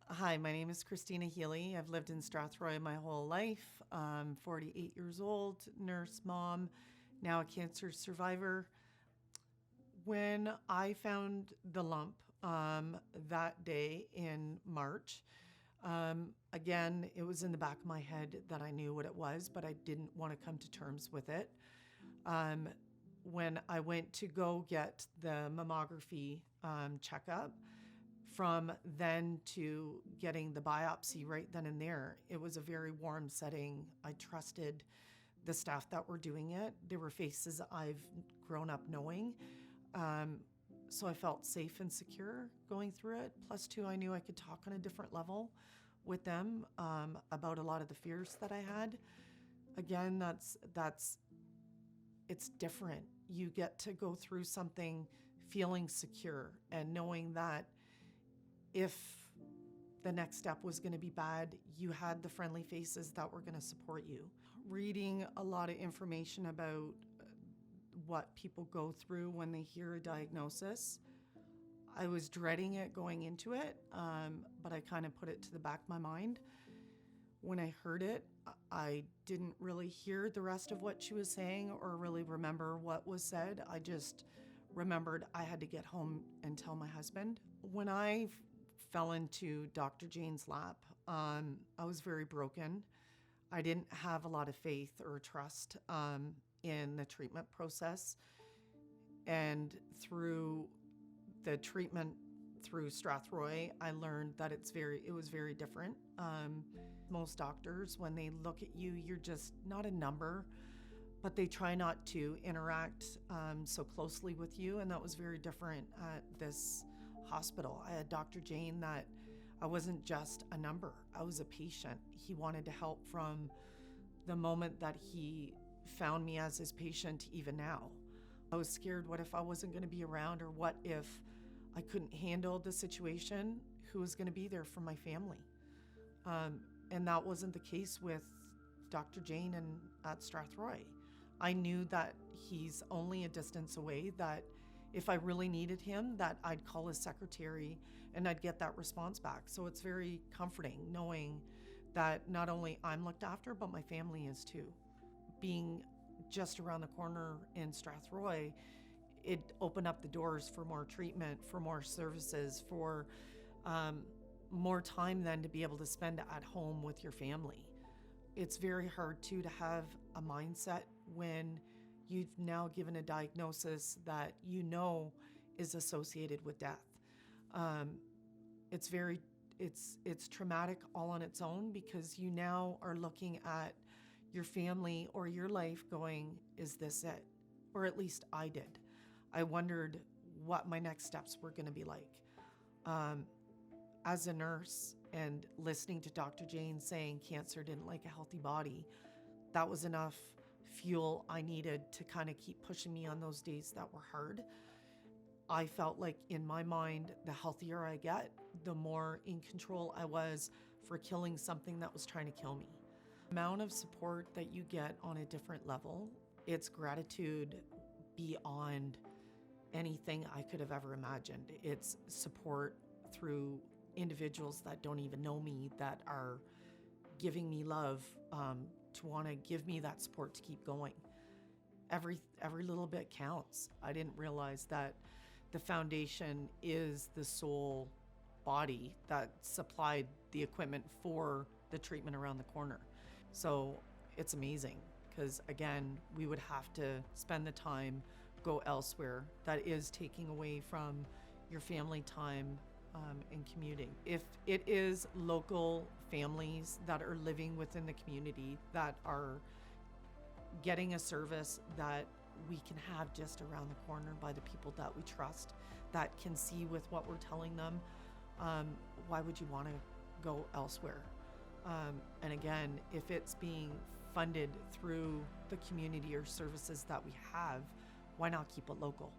Hi, my name is Christina Healy. I've lived in Strathroy my whole life. I'm 48 years old, nurse, mom, now a cancer survivor. When I found the lump that day in March, again, it was in the back of my head that I knew what it was, but I didn't want to come to terms with it. When I went to go get the mammography checkup, from then to getting the biopsy right then and there, it was a very warm setting. I trusted the staff that were doing it. They were faces I've grown up knowing. So I felt safe and secure going through it. Plus, two, I knew I could talk on a different level with them about a lot of the fears that I had. Again, it's different. You get to go through something feeling secure and knowing that if the next step was going to be bad, you had the friendly faces that were going to support you. Reading a lot of information about what people go through when they hear a diagnosis, I was dreading it going into it, but I kind of put it to the back of my mind. When I heard it, I didn't really hear the rest of what she was saying or really remember what was said. I just remembered I had to get home and tell my husband. When I fell into Dr. Jane's lap, I was very broken. I didn't have a lot of faith or trust in the treatment process. And through the treatment through Strathroy, I learned that it was very different. Most doctors, when they look at you, you're just not a number, but they try not to interact so closely with you. And that was very different at this hospital. I had Dr. Jane that I wasn't just a number, I was a patient. He wanted to help from the moment that he found me as his patient, even now. I was scared, what if I wasn't going to be around, or what if I couldn't handle the situation? Who was going to be there for my family? And that wasn't the case with Dr. Jane and at Strathroy. I knew that he's only a distance away, that if I really needed him, that I'd call his secretary and I'd get that response back. So it's very comforting knowing that not only I'm looked after, but my family is too. Being just around the corner in Strathroy, it opened up the doors for more treatment, for more services, for more time then to be able to spend at home with your family. It's very hard too to have a mindset when you've now given a diagnosis that you know is associated with death. It's traumatic all on its own, because you now are looking at your family or your life going, is this it? Or at least I did. I wondered what my next steps were going to be like. As a nurse and listening to Dr. Jane saying cancer didn't like a healthy body, that was enough fuel I needed to kind of keep pushing me on those days that were hard. I felt like in my mind, the healthier I get, the more in control I was for killing something that was trying to kill me. The amount of support that you get on a different level, it's gratitude beyond anything I could have ever imagined. It's support through individuals that don't even know me, that are giving me love, to want to give me that support to keep going. Every little bit counts. I didn't realize that the foundation is the sole body that supplied the equipment for the treatment around the corner. So it's amazing, because again, we would have to spend the time, go elsewhere. That is taking away from your family time and commuting. If it is local families that are living within the community that are getting a service that we can have just around the corner by the people that we trust, that can see with what we're telling them, why would you want to go elsewhere? And again, if it's being funded through the community or services that we have, why not keep it local?